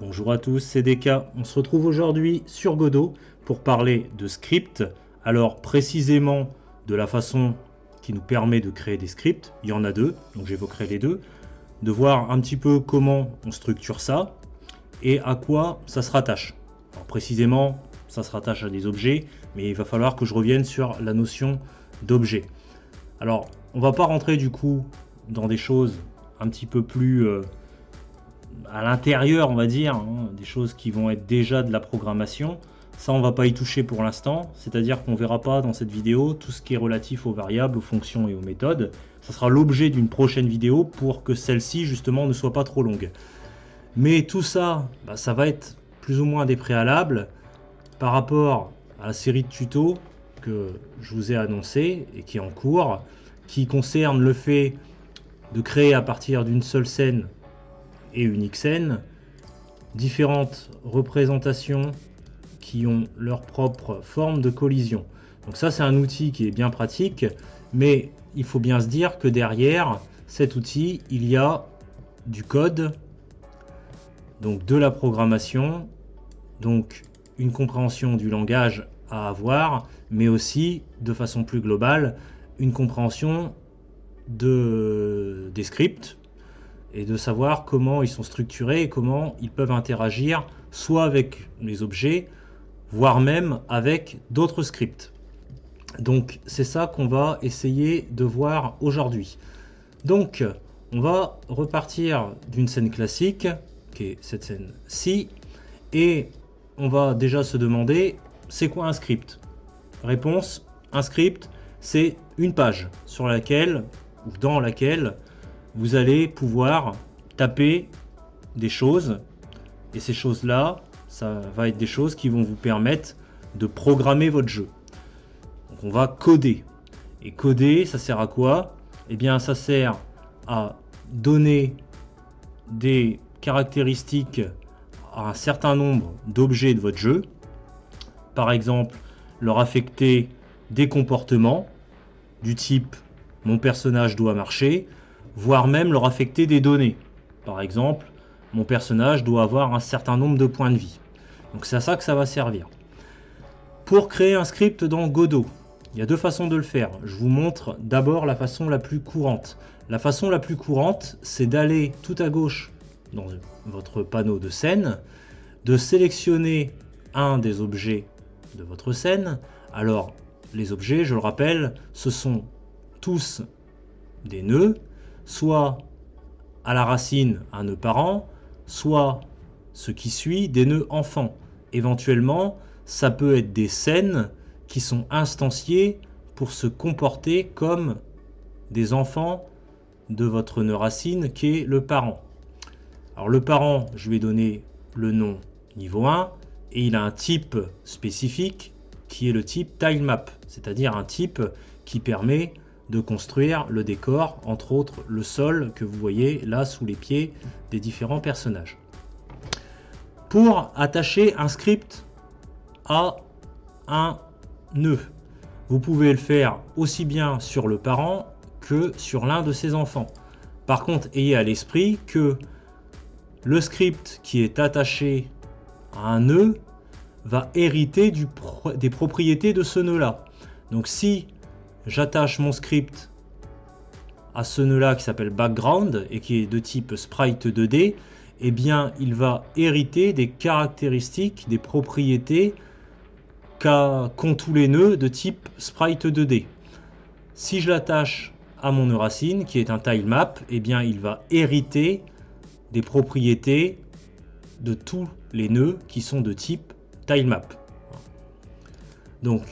Bonjour à tous, c'est DK. On se retrouve aujourd'hui sur Godot pour parler de scripts. Alors précisément de la façon qui nous permet de créer des scripts. Il y en a deux, donc j'évoquerai les deux. De voir un petit peu comment on structure ça et à quoi ça se rattache. Alors précisément, ça se rattache à des objets, mais il va falloir que je revienne sur la notion d'objet. Alors, on va pas rentrer du coup dans des choses un petit peu plus à l'intérieur, on va dire, hein, des choses qui vont être déjà de la programmation. Ça, on va pas y toucher pour l'instant, c'est-à-dire qu'on verra pas dans cette vidéo tout ce qui est relatif aux variables, aux fonctions et aux méthodes. Ça sera l'objet d'une prochaine vidéo pour que celle-ci, justement, ne soit pas trop longue. Mais tout ça, ça va être plus ou moins des préalables par rapport à la série de tutos que je vous ai annoncé et qui est en cours, qui concerne le fait de créer à partir d'une seule scène et unique scène différentes représentations qui ont leur propre forme de collision. Donc ça, c'est un outil qui est bien pratique, mais il faut bien se dire que derrière cet outil, il y a du code, donc de la programmation, donc une compréhension du langage à avoir, mais aussi de façon plus globale une compréhension des scripts et de savoir comment ils sont structurés et comment ils peuvent interagir soit avec les objets, voire même avec d'autres scripts. Donc c'est ça qu'on va essayer de voir aujourd'hui. Donc on va repartir d'une scène classique, qui est cette scène-ci, et on va déjà se demander, c'est quoi un script? Réponse, un script, c'est une page sur laquelle, ou dans laquelle, vous allez pouvoir taper des choses, et ces choses-là, ça va être des choses qui vont vous permettre de programmer votre jeu. Donc on va coder. Et coder, ça sert à quoi? Eh bien, ça sert à donner des caractéristiques à un certain nombre d'objets de votre jeu. Par exemple, leur affecter des comportements du type mon personnage doit marcher, voire même leur affecter des données. Par exemple, mon personnage doit avoir un certain nombre de points de vie. Donc c'est à ça que ça va servir. Pour créer un script dans Godot, il y a deux façons de le faire. Je vous montre d'abord la façon la plus courante. La façon la plus courante, c'est d'aller tout à gauche dans votre panneau de scène, de sélectionner un des objets de votre scène. Alors, les objets, je le rappelle, ce sont tous des nœuds, soit à la racine un nœud parent, soit ce qui suit des nœuds enfants. Éventuellement, ça peut être des scènes qui sont instanciées pour se comporter comme des enfants de votre nœud racine qui est le parent. Alors le parent, je vais donner le nom niveau 1 et il a un type spécifique qui est le type tilemap, c'est-à-dire un type qui permet de construire le décor, entre autres le sol que vous voyez là sous les pieds des différents personnages. Pour attacher un script à un nœud, vous pouvez le faire aussi bien sur le parent que sur l'un de ses enfants. Par contre, ayez à l'esprit que le script qui est attaché à un nœud va hériter des propriétés de ce nœud-là. Donc si j'attache mon script à ce nœud-là qui s'appelle background et qui est de type sprite 2D, eh bien il va hériter des caractéristiques, des propriétés qu'ont tous les nœuds de type sprite 2D. Si je l'attache à mon nœud racine qui est un tilemap, eh bien il va hériter des propriétés de tous les nœuds qui sont de type tilemap. Donc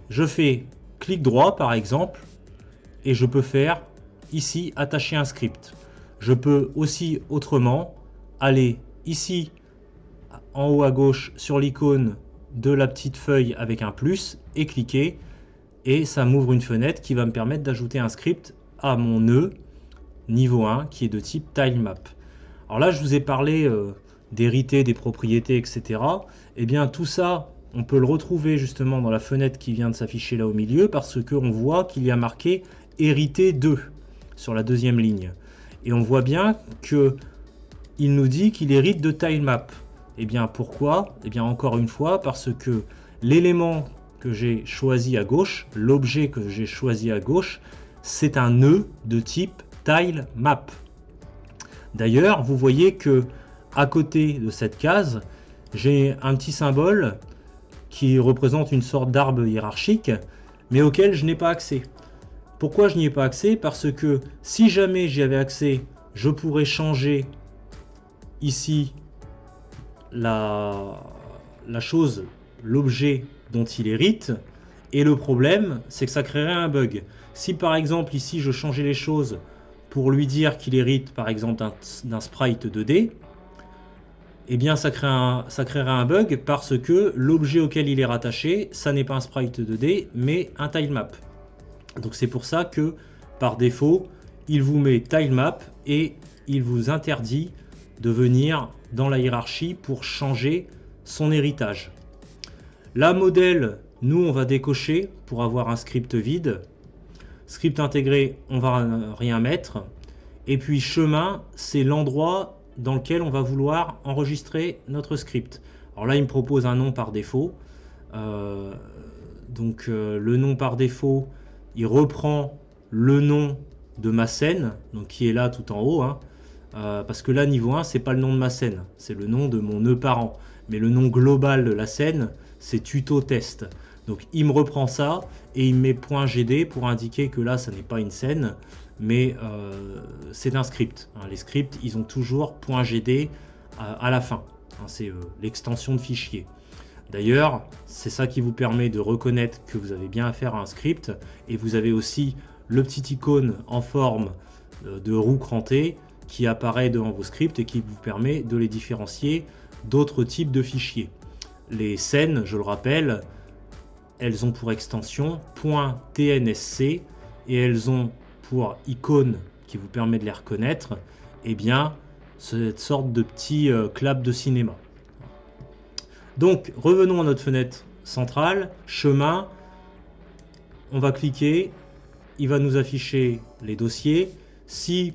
je fais clic droit par exemple et je peux faire ici attacher un script. Je peux aussi autrement aller ici en haut à gauche sur l'icône de la petite feuille avec un plus et cliquer et ça m'ouvre une fenêtre qui va me permettre d'ajouter un script à mon nœud niveau 1 qui est de type tilemap. Alors là je vous ai parlé d'hériter des propriétés etc. Et bien tout ça on peut le retrouver justement dans la fenêtre qui vient de s'afficher là au milieu parce qu'on voit qu'il y a marqué hériter 2 sur la deuxième ligne. Et on voit bien que il nous dit qu'il hérite de tilemap. Et bien pourquoi? Et bien encore une fois, parce que l'élément que j'ai choisi à gauche, l'objet que j'ai choisi à gauche, c'est un nœud de type tilemap. D'ailleurs, vous voyez que à côté de cette case, j'ai un petit symbole qui représente une sorte d'arbre hiérarchique, mais auquel je n'ai pas accès. Pourquoi je n'y ai pas accès? Parce que si jamais j'y avais accès, je pourrais changer ici la chose, l'objet dont il hérite, et le problème, c'est que ça créerait un bug. Si par exemple ici je changeais les choses pour lui dire qu'il hérite par exemple d'un sprite 2D, eh bien ça créerait un bug parce que l'objet auquel il est rattaché, ça n'est pas un sprite 2D, mais un tilemap. Donc c'est pour ça que par défaut, il vous met tilemap et il vous interdit de venir dans la hiérarchie pour changer son héritage. La modèle, nous on va décocher pour avoir un script vide. Script intégré, on va rien mettre. Et puis chemin, c'est l'endroit dans lequel on va vouloir enregistrer notre script. Alors là, il me propose un nom par défaut. Le nom par défaut, il reprend le nom de ma scène, donc qui est là tout en haut. Parce que là, niveau 1, c'est pas le nom de ma scène, c'est le nom de mon nœud parent. Mais le nom global de la scène, c'est tuto test. Donc il me reprend ça et il me met .gd pour indiquer que là, ça n'est pas une scène, mais c'est un script. Les scripts, ils ont toujours .gd à la fin. C'est l'extension de fichier. D'ailleurs, c'est ça qui vous permet de reconnaître que vous avez bien affaire à un script. Et vous avez aussi le petit icône en forme de roue crantée qui apparaît devant vos scripts et qui vous permet de les différencier d'autres types de fichiers. Les scènes, je le rappelle, elles ont pour extension .tnsc et elles ont pour icône qui vous permet de les reconnaître, eh bien, cette sorte de petit clap de cinéma. Donc, revenons à notre fenêtre centrale, chemin, on va cliquer, il va nous afficher les dossiers. Si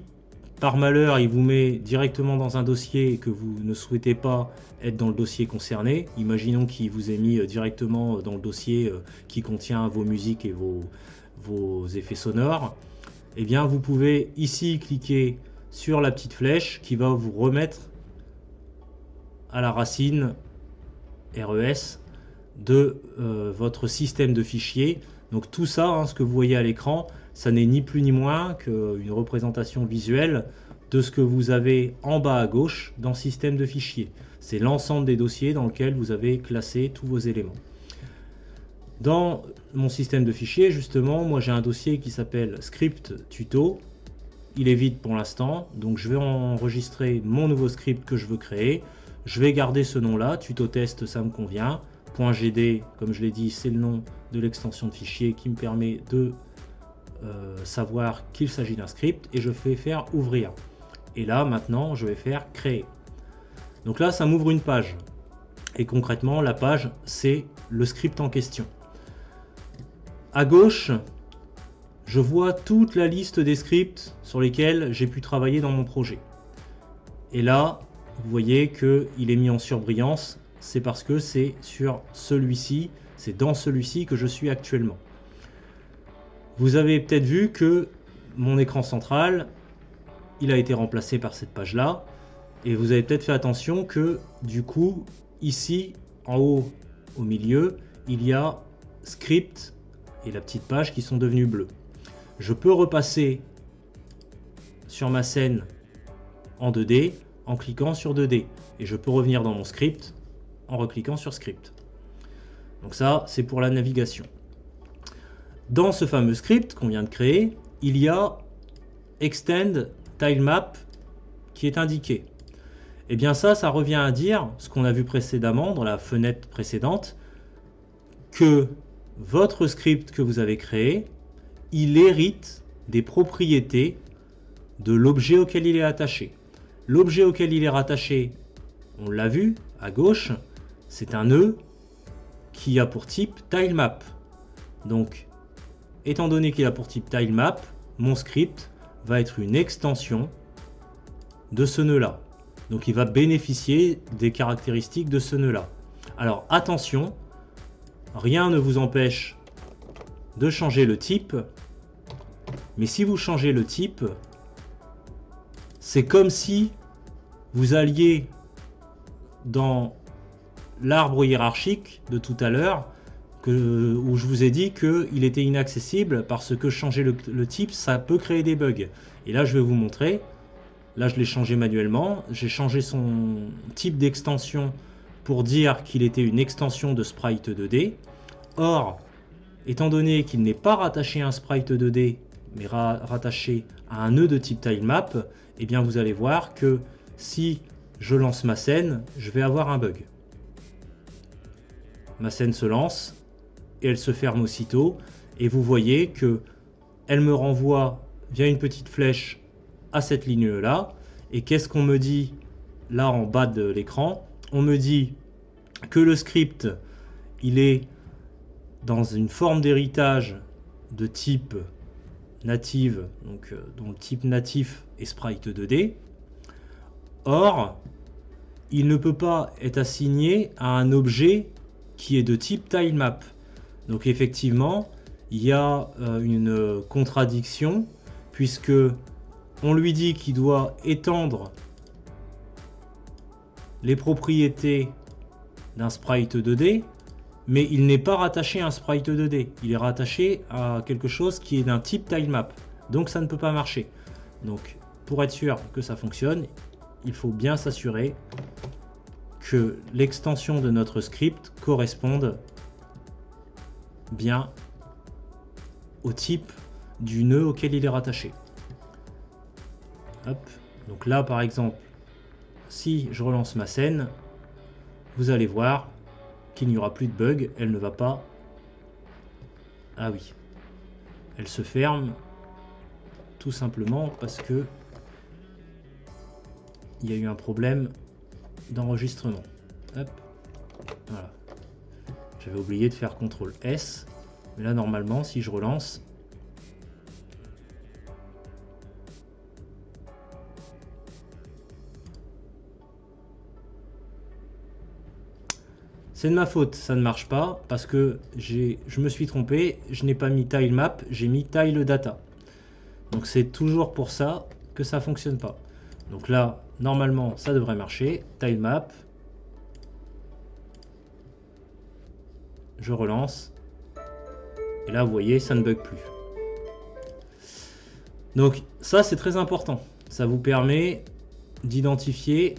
par malheur, il vous met directement dans un dossier et que vous ne souhaitez pas être dans le dossier concerné, imaginons qu'il vous ait mis directement dans le dossier qui contient vos musiques et vos effets sonores, eh bien vous pouvez ici cliquer sur la petite flèche qui va vous remettre à la racine RES de votre système de fichiers. Donc tout ça, ce que vous voyez à l'écran, ça n'est ni plus ni moins qu'une représentation visuelle de ce que vous avez en bas à gauche dans le système de fichiers. C'est l'ensemble des dossiers dans lequel vous avez classé tous vos éléments. Dans mon système de fichiers, justement, moi j'ai un dossier qui s'appelle script tuto. Il est vide pour l'instant, donc je vais enregistrer mon nouveau script que je veux créer. Je vais garder ce nom-là, tuto test, ça me convient. .gd, comme je l'ai dit, c'est le nom de l'extension de fichier qui me permet de savoir qu'il s'agit d'un script, et je vais faire ouvrir. Et là, maintenant, je vais faire créer. Donc là, ça m'ouvre une page. Et concrètement, la page, c'est le script en question. À gauche, je vois toute la liste des scripts sur lesquels j'ai pu travailler dans mon projet. Et là, vous voyez qu'il est mis en surbrillance. C'est parce que c'est sur celui-ci, c'est dans celui-ci que je suis actuellement. Vous avez peut-être vu que mon écran central, il a été remplacé par cette page-là. Et vous avez peut-être fait attention que du coup, ici, en haut, au milieu, il y a script et la petite page qui sont devenus bleus. Je peux repasser sur ma scène en 2D en cliquant sur 2D. Et je peux revenir dans mon script en recliquant sur script. Donc ça, c'est pour la navigation. Dans ce fameux script qu'on vient de créer, il y a extend tilemap qui est indiqué. Et bien ça revient à dire ce qu'on a vu précédemment dans la fenêtre précédente, que votre script que vous avez créé, il hérite des propriétés de l'objet auquel il est attaché. L'objet auquel il est rattaché, on l'a vu à gauche, c'est un nœud qui a pour type tilemap. Donc, étant donné qu'il a pour type tilemap, mon script va être une extension de ce nœud-là. Donc il va bénéficier des caractéristiques de ce nœud-là. Alors attention, rien ne vous empêche de changer le type. Mais si vous changez le type, c'est comme si vous alliez dans l'arbre hiérarchique de tout à l'heure, où je vous ai dit qu'il était inaccessible parce que changer le type, ça peut créer des bugs. Et là, je vais vous montrer. Là, je l'ai changé manuellement. J'ai changé son type d'extension pour dire qu'il était une extension de sprite 2D. Or, étant donné qu'il n'est pas rattaché à un sprite 2D, mais rattaché à un nœud de type tilemap, eh bien vous allez voir que si je lance ma scène, je vais avoir un bug. Ma scène se lance et elle se ferme aussitôt. Et vous voyez que elle me renvoie via une petite flèche à cette ligne-là. Et qu'est-ce qu'on me dit là en bas de l'écran? On me dit que le script, il est dans une forme d'héritage de type native, donc dont le type natif est sprite 2D. Or, il ne peut pas être assigné à un objet qui est de type tilemap. Donc effectivement, il y a une contradiction, puisque on lui dit qu'il doit étendre les propriétés d'un sprite 2D, mais il n'est pas rattaché à un sprite 2D. Il est rattaché à quelque chose qui est d'un type tilemap. Donc ça ne peut pas marcher. Donc pour être sûr que ça fonctionne, il faut bien s'assurer que l'extension de notre script corresponde bien au type du nœud auquel il est rattaché. Hop. Donc là par exemple, si je relance ma scène, vous allez voir qu'il n'y aura plus de bug, elle ne va pas... Ah oui, elle se ferme tout simplement parce que il y a eu un problème d'enregistrement. Hop, voilà. J'avais oublié de faire CTRL S, mais là normalement si je relance, c'est de ma faute, ça ne marche pas parce que je me suis trompé, je n'ai pas mis tilemap, j'ai mis tiledata. Donc c'est toujours pour ça que ça fonctionne pas. Donc là, normalement, ça devrait marcher. Tilemap. Je relance. Et là, vous voyez, ça ne bug plus. Donc ça, c'est très important. Ça vous permet d'identifier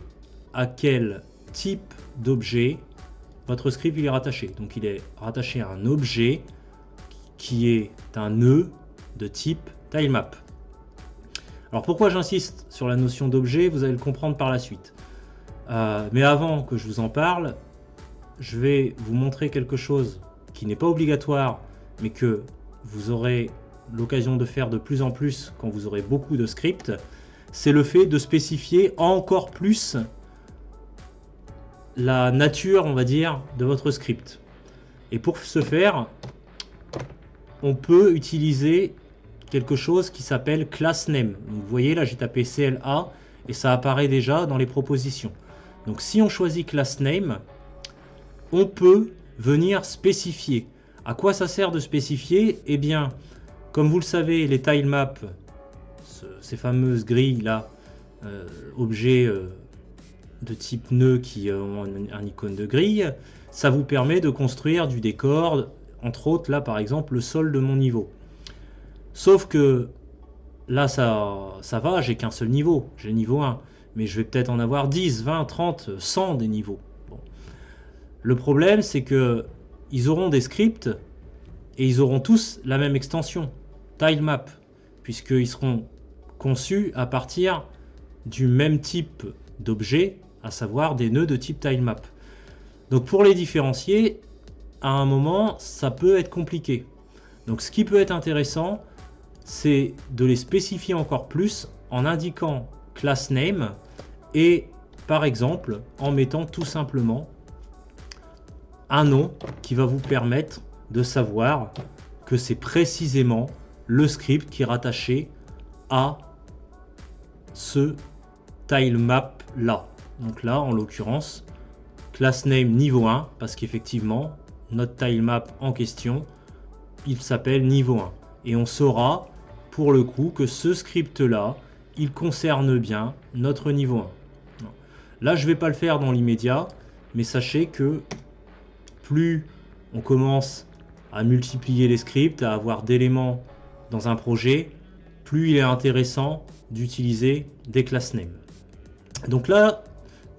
à quel type d'objet votre script il est rattaché. Donc il est rattaché à un objet qui est un nœud de type tilemap. Alors pourquoi j'insiste sur la notion d'objet, vous allez le comprendre par la suite. Mais avant que je vous en parle, je vais vous montrer quelque chose qui n'est pas obligatoire, mais que vous aurez l'occasion de faire de plus en plus quand vous aurez beaucoup de scripts. C'est le fait de spécifier encore plus la nature, on va dire, de votre script. Et pour ce faire, on peut utiliser quelque chose qui s'appelle class name. Donc, vous voyez là, j'ai tapé CLA et ça apparaît déjà dans les propositions. Donc si on choisit class name, on peut venir spécifier. À quoi ça sert de spécifier? Eh bien, comme vous le savez, les tilemap, ces fameuses grilles là, objets de type nœud qui ont un icône de grille, ça vous permet de construire du décor, entre autres là par exemple le sol de mon niveau. Sauf que là ça va, j'ai qu'un seul niveau, j'ai le niveau 1, mais je vais peut-être en avoir 10, 20, 30, 100 des niveaux. Bon. Le problème c'est que ils auront des scripts et ils auront tous la même extension, tilemap, puisqu'ils seront conçus à partir du même type d'objet, à savoir des nœuds de type tilemap. Donc pour les différencier, à un moment, ça peut être compliqué. Donc ce qui peut être intéressant, c'est de les spécifier encore plus en indiquant class name et par exemple en mettant tout simplement un nom qui va vous permettre de savoir que c'est précisément le script qui est rattaché à ce tilemap là. Donc là, en l'occurrence, class name niveau 1, parce qu'effectivement, notre tilemap en question, il s'appelle niveau 1. Et on saura, pour le coup, que ce script-là, il concerne bien notre niveau 1. Là, je ne vais pas le faire dans l'immédiat, mais sachez que plus on commence à multiplier les scripts, à avoir d'éléments dans un projet, plus il est intéressant d'utiliser des class names. Donc là,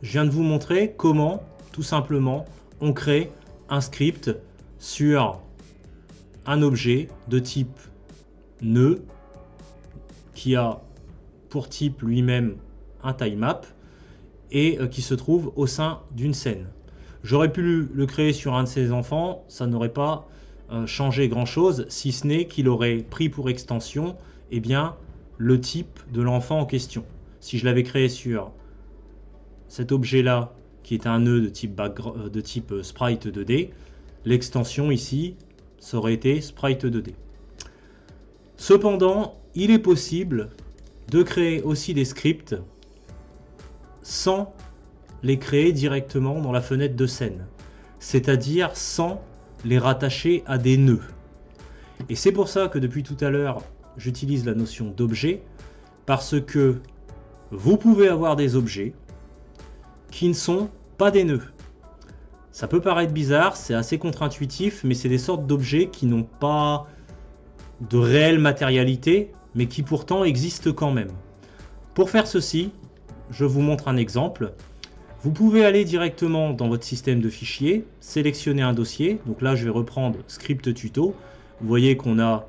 je viens de vous montrer comment, tout simplement, on crée un script sur un objet de type nœud qui a pour type lui-même un tilemap et qui se trouve au sein d'une scène. J'aurais pu le créer sur un de ses enfants, ça n'aurait pas changé grand chose, si ce n'est qu'il aurait pris pour extension eh bien, le type de l'enfant en question. Si je l'avais créé sur cet objet-là, qui est un nœud de type sprite 2D, l'extension ici, ça aurait été sprite 2D. Cependant, il est possible de créer aussi des scripts sans les créer directement dans la fenêtre de scène, c'est-à-dire sans les rattacher à des nœuds. Et c'est pour ça que depuis tout à l'heure, j'utilise la notion d'objet, parce que vous pouvez avoir des objets qui ne sont pas des nœuds. Ça peut paraître bizarre, c'est assez contre-intuitif, mais c'est des sortes d'objets qui n'ont pas de réelle matérialité, mais qui pourtant existent quand même. Pour faire ceci, je vous montre un exemple. Vous pouvez aller directement dans votre système de fichiers, sélectionner un dossier. Donc là, je vais reprendre script tuto. Vous voyez qu'on a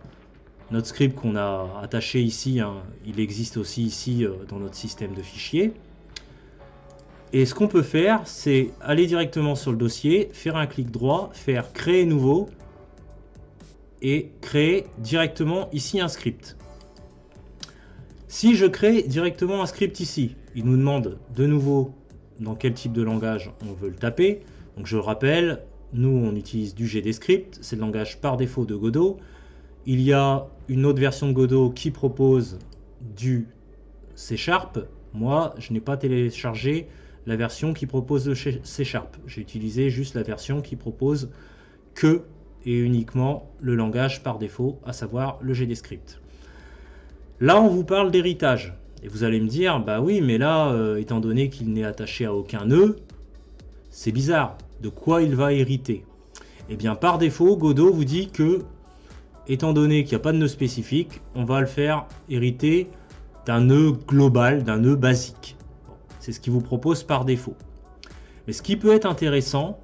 notre script qu'on a attaché ici, hein, il existe aussi ici dans notre système de fichiers. Et ce qu'on peut faire, c'est aller directement sur le dossier, faire un clic droit, faire créer nouveau et créer directement ici un script. Si je crée directement un script ici, il nous demande de nouveau dans quel type de langage on veut le taper. Donc je rappelle, nous on utilise du GDScript, c'est le langage par défaut de Godot. Il y a une autre version de Godot qui propose du C#. Moi, je n'ai pas téléchargé la version qui propose le C#. J'ai utilisé juste la version qui propose que et uniquement le langage par défaut, à savoir le GDScript. Là, on vous parle d'héritage. Et vous allez me dire, bah oui, mais là, étant donné qu'il n'est attaché à aucun nœud, c'est bizarre. De quoi il va hériter? Eh bien, par défaut, Godot vous dit que, étant donné qu'il n'y a pas de nœud spécifique, on va le faire hériter d'un nœud global, d'un nœud basique. Bon, c'est ce qu'il vous propose par défaut. Mais ce qui peut être intéressant,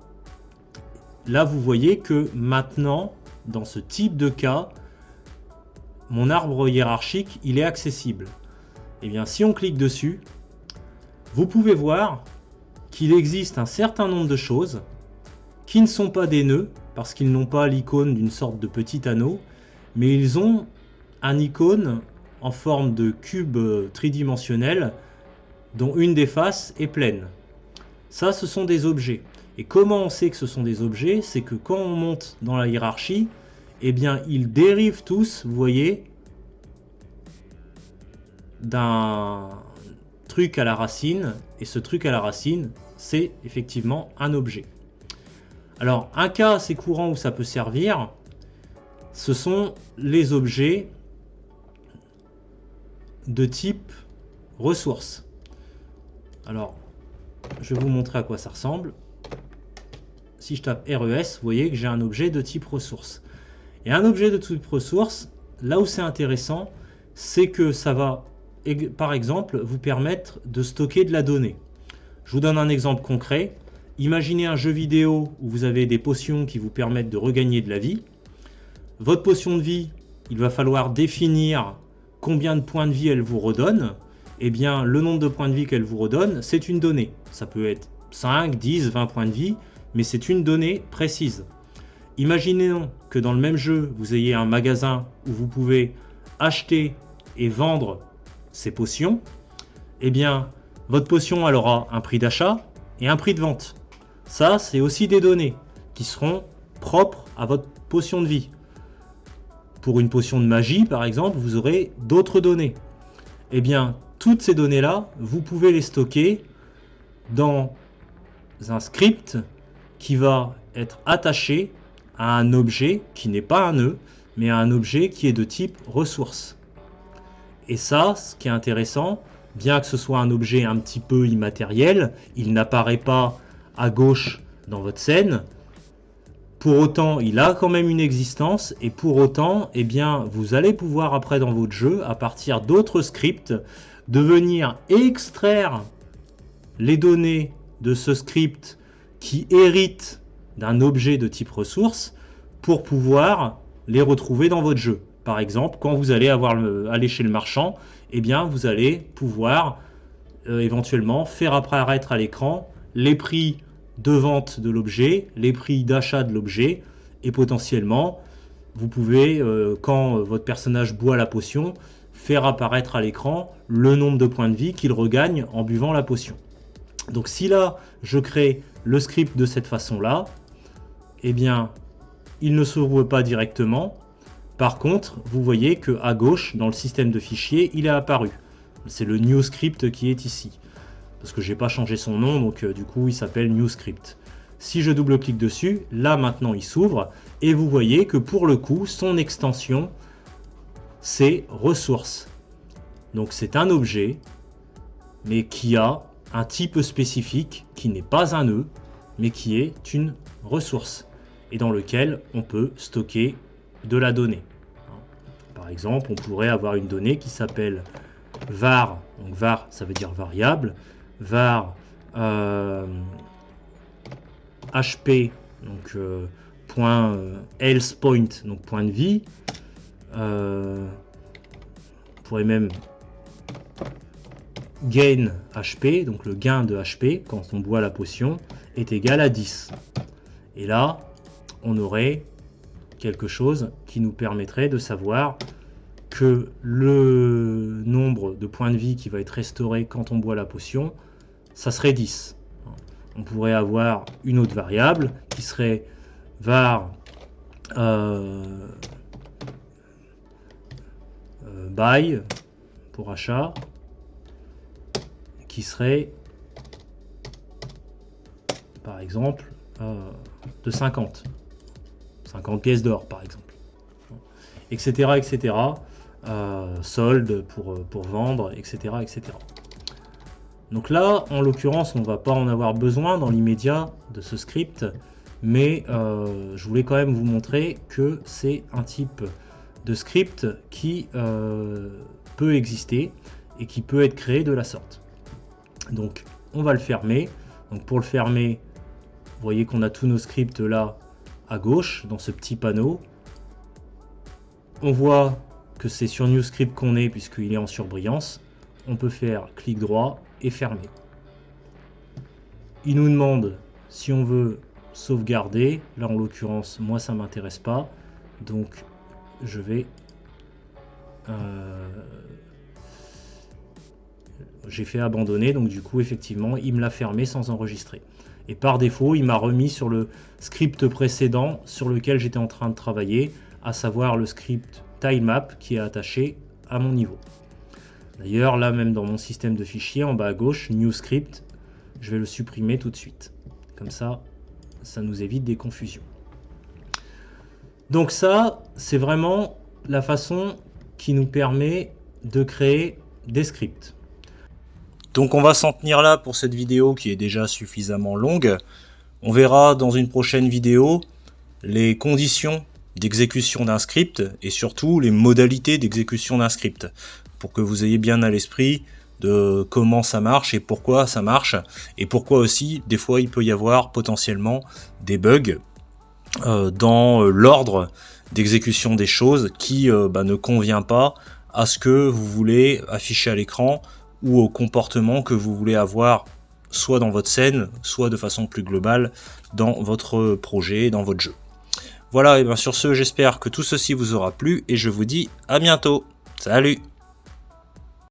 là, vous voyez que maintenant, dans ce type de cas, mon arbre hiérarchique, il est accessible. Eh bien, si on clique dessus, vous pouvez voir qu'il existe un certain nombre de choses qui ne sont pas des nœuds, parce qu'ils n'ont pas l'icône d'une sorte de petit anneau, mais ils ont un icône en forme de cube tridimensionnel dont une des faces est pleine. Ça, ce sont des objets. Et comment on sait que ce sont des objets? C'est que quand on monte dans la hiérarchie, eh bien, ils dérivent tous, vous voyez, d'un truc à la racine, et ce truc à la racine, c'est effectivement un objet. Alors, un cas assez courant où ça peut servir, ce sont les objets de type ressources. Alors, je vais vous montrer à quoi ça ressemble. Si je tape RES, vous voyez que j'ai un objet de type ressources. Et un objet de type ressources, là où c'est intéressant, c'est que ça va, par exemple, vous permettre de stocker de la donnée. Je vous donne un exemple concret. Imaginez un jeu vidéo où vous avez des potions qui vous permettent de regagner de la vie. Votre potion de vie, il va falloir définir combien de points de vie elle vous redonne. Eh bien, le nombre de points de vie qu'elle vous redonne, c'est une donnée. Ça peut être 5, 10, 20 points de vie, mais c'est une donnée précise. Imaginons que dans le même jeu, vous ayez un magasin où vous pouvez acheter et vendre ces potions. Eh bien, votre potion, elle aura un prix d'achat et un prix de vente. Ça, c'est aussi des données qui seront propres à votre potion de vie. Pour une potion de magie, par exemple, vous aurez d'autres données. Eh bien, toutes ces données-là, vous pouvez les stocker dans un script qui va être attaché à un objet qui n'est pas un nœud, mais à un objet qui est de type ressource. Et ça, ce qui est intéressant, bien que ce soit un objet un petit peu immatériel, il n'apparaît pas à gauche dans votre scène. Pour autant, il a quand même une existence, et pour autant, eh bien, vous allez pouvoir après dans votre jeu, à partir d'autres scripts, de venir extraire les données de ce script qui hérite d'un objet de type ressource pour pouvoir les retrouver dans votre jeu. Par exemple, quand vous allez aller chez le marchand, eh bien, vous allez pouvoir éventuellement faire apparaître à l'écran les prix de vente de l'objet, les prix d'achat de l'objet, et potentiellement, vous pouvez, quand votre personnage boit la potion, faire apparaître à l'écran le nombre de points de vie qu'il regagne en buvant la potion. Donc si là, je crée le script de cette façon-là, eh bien, il ne s'ouvre pas directement. Par contre, vous voyez qu'à gauche, dans le système de fichiers, il est apparu. C'est le new script qui est ici. Parce que je n'ai pas changé son nom, donc du coup, il s'appelle new script. Si je double-clique dessus, là maintenant, il s'ouvre. Et vous voyez que pour le coup, son extension, c'est ressources. Donc c'est un objet, mais qui a un type spécifique qui n'est pas un nœud, mais qui est une ressource. Et dans lequel on peut stocker de la donnée. Par exemple, on pourrait avoir une donnée qui s'appelle var, donc var ça veut dire variable, var HP, donc point health point, donc point de vie. On pourrait même gain HP, donc le gain de HP quand on boit la potion est égal à 10. Et là, on aurait quelque chose qui nous permettrait de savoir que le nombre de points de vie qui va être restauré quand on boit la potion, ça serait 10. On pourrait avoir une autre variable qui serait var buy pour achat, qui serait par exemple de 50 pièces d'or par exemple, etc. etc. Solde pour vendre, etc. etc. Donc là, en l'occurrence, on ne va pas en avoir besoin dans l'immédiat de ce script, mais je voulais quand même vous montrer que c'est un type de script qui peut exister et qui peut être créé de la sorte. Donc on va le fermer. Donc pour le fermer, vous voyez qu'on a tous nos scripts là à gauche dans ce petit panneau. On voit que c'est sur New Script qu'on est puisqu'il est en surbrillance. On peut faire clic droit et fermer. Il nous demande si on veut sauvegarder. Là en l'occurrence, moi ça m'intéresse pas. Donc je vais... j'ai fait abandonner, donc du coup effectivement il me l'a fermé sans enregistrer. Et par défaut il m'a remis sur le script précédent sur lequel j'étais en train de travailler, à savoir le script tilemap qui est attaché à mon niveau. D'ailleurs là même dans mon système de fichiers en bas à gauche, new script, je vais le supprimer tout de suite. Comme ça, ça nous évite des confusions. Donc ça, c'est vraiment la façon qui nous permet de créer des scripts. Donc on va s'en tenir là pour cette vidéo qui est déjà suffisamment longue. On verra dans une prochaine vidéo les conditions d'exécution d'un script et surtout les modalités d'exécution d'un script pour que vous ayez bien à l'esprit de comment ça marche et pourquoi ça marche et pourquoi aussi des fois il peut y avoir potentiellement des bugs dans l'ordre d'exécution des choses qui ne convient pas à ce que vous voulez afficher à l'écran ou au comportement que vous voulez avoir soit dans votre scène, soit de façon plus globale dans votre projet, dans votre jeu. Voilà, et bien sur ce, j'espère que tout ceci vous aura plu et je vous dis à bientôt. Salut!